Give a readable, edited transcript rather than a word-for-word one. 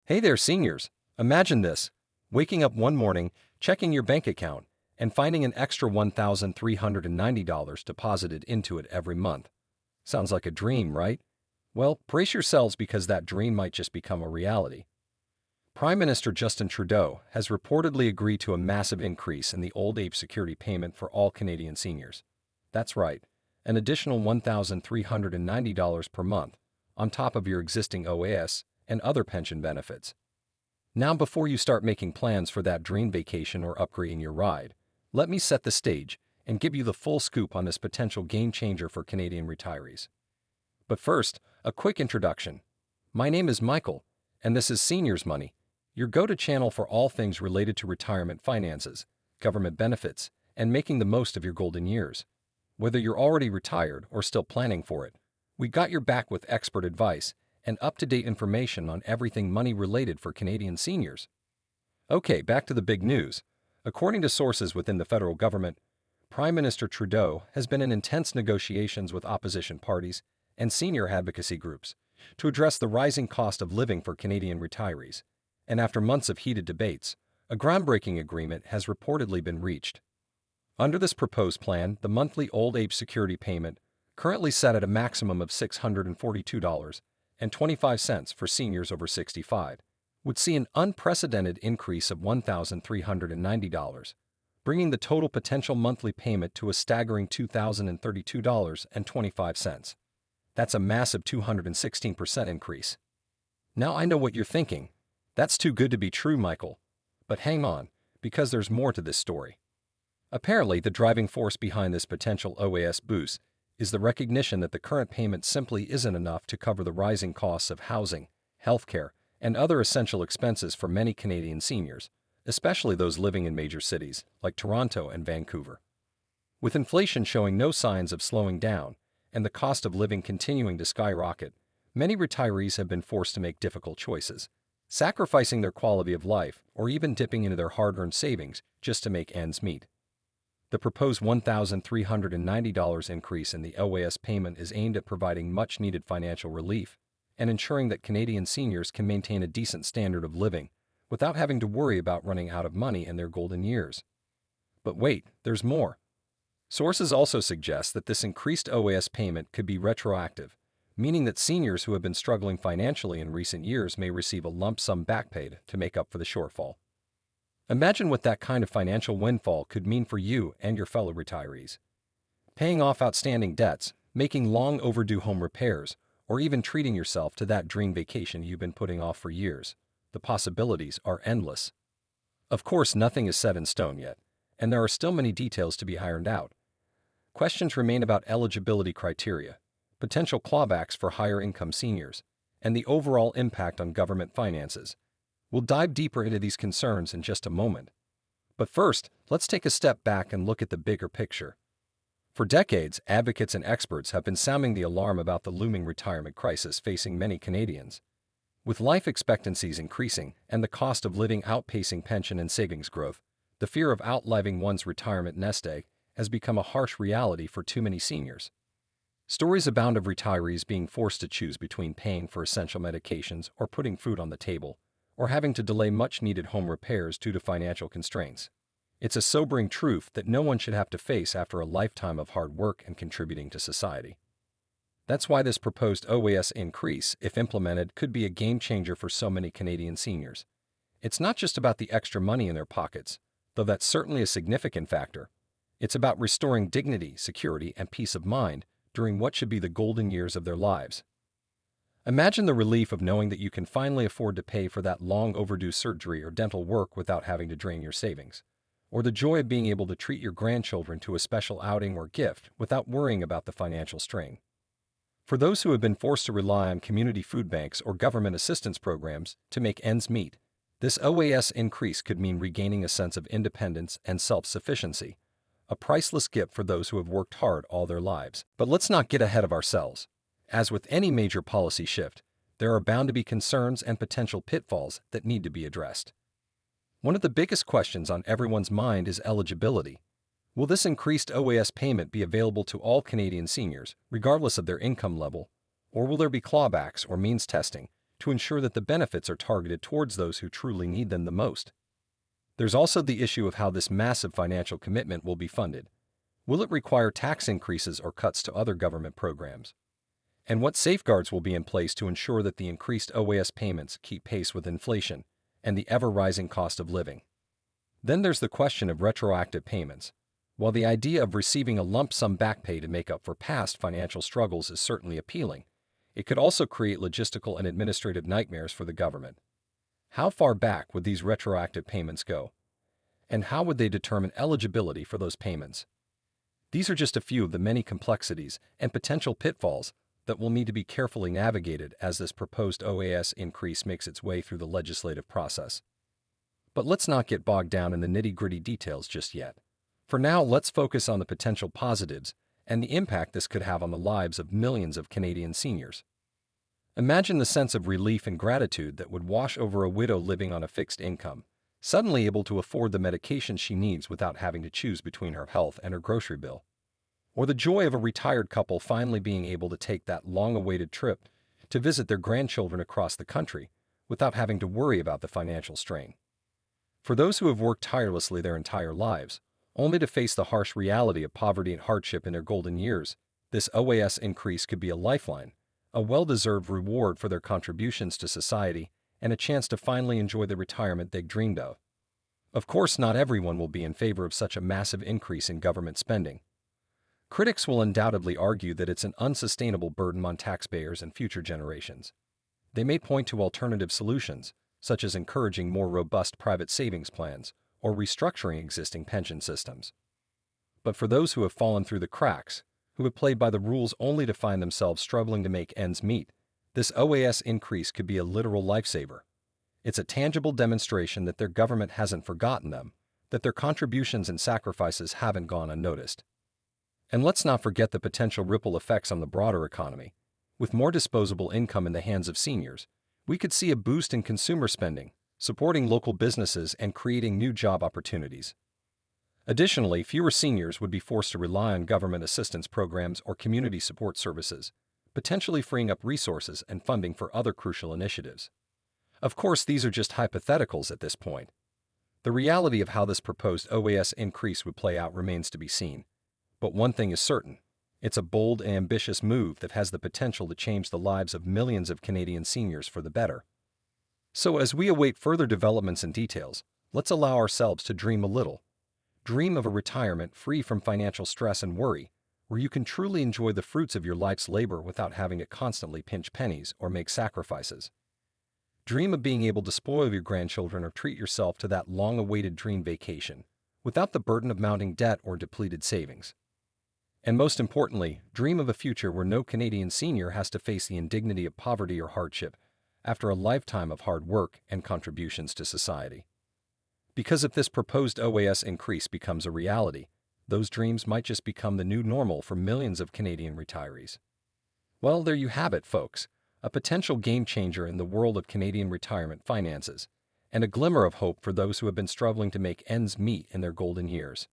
Hey there, seniors. Imagine this. Waking up one morning, checking your bank account, and finding an extra $1,390 deposited into it every month. Sounds like a dream, right? Well, brace yourselves because that dream might just become a reality. Prime Minister Justin Trudeau has reportedly agreed to a massive increase in the old age security payment for all Canadian seniors. That's right, an additional $1,390 per month, on top of your existing OAS and other pension benefits. Now, before you start making plans for that dream vacation or upgrading your ride, let me set the stage and give you the full scoop on this potential game changer for Canadian retirees. But first, a quick introduction. My name is Michael, and this is Seniors Money, your go-to channel for all things related to retirement finances, government benefits, and making the most of your golden years. Whether you're already retired or still planning for it, we got your back with expert advice and up-to-date information on everything money-related for Canadian seniors. Okay, back to the big news. According to sources within the federal government, Prime Minister Trudeau has been in intense negotiations with opposition parties and senior advocacy groups to address the rising cost of living for Canadian retirees. And after months of heated debates, a groundbreaking agreement has reportedly been reached. Under this proposed plan, the monthly old age security payment, currently set at a maximum of $642.25 for seniors over 65, would see an unprecedented increase of $1,390, bringing the total potential monthly payment to a staggering $2,032.25. That's a massive 216% increase. Now I know what you're thinking. That's too good to be true, Michael. But hang on, because there's more to this story. Apparently, the driving force behind this potential OAS boost is the recognition that the current payment simply isn't enough to cover the rising costs of housing, healthcare, and other essential expenses for many Canadian seniors, especially those living in major cities like Toronto and Vancouver. With inflation showing no signs of slowing down and the cost of living continuing to skyrocket, many retirees have been forced to make difficult choices, sacrificing their quality of life or even dipping into their hard-earned savings just to make ends meet. The proposed $1,390 increase in the OAS payment is aimed at providing much-needed financial relief and ensuring that Canadian seniors can maintain a decent standard of living without having to worry about running out of money in their golden years. But wait, there's more. Sources also suggest that this increased OAS payment could be retroactive, meaning that seniors who have been struggling financially in recent years may receive a lump sum back paid to make up for the shortfall. Imagine what that kind of financial windfall could mean for you and your fellow retirees. Paying off outstanding debts, making long overdue home repairs, or even treating yourself to that dream vacation you've been putting off for years. The possibilities are endless. Of course, nothing is set in stone yet, and there are still many details to be ironed out. Questions remain about eligibility criteria, potential clawbacks for higher-income seniors, and the overall impact on government finances. We'll dive deeper into these concerns in just a moment. But first, let's take a step back and look at the bigger picture. For decades, advocates and experts have been sounding the alarm about the looming retirement crisis facing many Canadians. With life expectancies increasing and the cost of living outpacing pension and savings growth, the fear of outliving one's retirement nest egg has become a harsh reality for too many seniors. Stories abound of retirees being forced to choose between paying for essential medications or putting food on the table, or having to delay much-needed home repairs due to financial constraints. It's a sobering truth that no one should have to face after a lifetime of hard work and contributing to society. That's why this proposed OAS increase, if implemented, could be a game-changer for so many Canadian seniors. It's not just about the extra money in their pockets, though that's certainly a significant factor. It's about restoring dignity, security, and peace of mind during what should be the golden years of their lives. Imagine the relief of knowing that you can finally afford to pay for that long-overdue surgery or dental work without having to drain your savings, or the joy of being able to treat your grandchildren to a special outing or gift without worrying about the financial strain. For those who have been forced to rely on community food banks or government assistance programs to make ends meet, this OAS increase could mean regaining a sense of independence and self-sufficiency, a priceless gift for those who have worked hard all their lives. But let's not get ahead of ourselves. As with any major policy shift, there are bound to be concerns and potential pitfalls that need to be addressed. One of the biggest questions on everyone's mind is eligibility. Will this increased OAS payment be available to all Canadian seniors, regardless of their income level, or will there be clawbacks or means testing to ensure that the benefits are targeted towards those who truly need them the most. There's also the issue of how this massive financial commitment will be funded. Will it require tax increases or cuts to other government programs? And what safeguards will be in place to ensure that the increased OAS payments keep pace with inflation and the ever-rising cost of living? Then there's the question of retroactive payments. While the idea of receiving a lump sum back pay to make up for past financial struggles is certainly appealing, it could also create logistical and administrative nightmares for the government. How far back would these retroactive payments go? And how would they determine eligibility for those payments? These are just a few of the many complexities and potential pitfalls that will need to be carefully navigated as this proposed OAS increase makes its way through the legislative process. But let's not get bogged down in the nitty-gritty details just yet. For now, let's focus on the potential positives and the impact this could have on the lives of millions of Canadian seniors. Imagine the sense of relief and gratitude that would wash over a widow living on a fixed income, suddenly able to afford the medication she needs without having to choose between her health and her grocery bill. Or the joy of a retired couple finally being able to take that long-awaited trip to visit their grandchildren across the country without having to worry about the financial strain. For those who have worked tirelessly their entire lives, only to face the harsh reality of poverty and hardship in their golden years, this OAS increase could be a lifeline, a well-deserved reward for their contributions to society, and a chance to finally enjoy the retirement they dreamed of. Of course, not everyone will be in favor of such a massive increase in government spending. Critics will undoubtedly argue that it's an unsustainable burden on taxpayers and future generations. They may point to alternative solutions, such as encouraging more robust private savings plans or restructuring existing pension systems. But for those who have fallen through the cracks, who have played by the rules only to find themselves struggling to make ends meet, this OAS increase could be a literal lifesaver. It's a tangible demonstration that their government hasn't forgotten them, that their contributions and sacrifices haven't gone unnoticed. And let's not forget the potential ripple effects on the broader economy. With more disposable income in the hands of seniors, we could see a boost in consumer spending, supporting local businesses and creating new job opportunities. Additionally, fewer seniors would be forced to rely on government assistance programs or community support services, potentially freeing up resources and funding for other crucial initiatives. Of course, these are just hypotheticals at this point. The reality of how this proposed OAS increase would play out remains to be seen. But one thing is certain, it's a bold and ambitious move that has the potential to change the lives of millions of Canadian seniors for the better. So as we await further developments and details, let's allow ourselves to dream a little. Dream of a retirement free from financial stress and worry, where you can truly enjoy the fruits of your life's labor without having to constantly pinch pennies or make sacrifices. Dream of being able to spoil your grandchildren or treat yourself to that long-awaited dream vacation, without the burden of mounting debt or depleted savings. And most importantly, dream of a future where no Canadian senior has to face the indignity of poverty or hardship after a lifetime of hard work and contributions to society. Because if this proposed OAS increase becomes a reality, those dreams might just become the new normal for millions of Canadian retirees. Well, there you have it, folks, a potential game changer in the world of Canadian retirement finances, and a glimmer of hope for those who have been struggling to make ends meet in their golden years.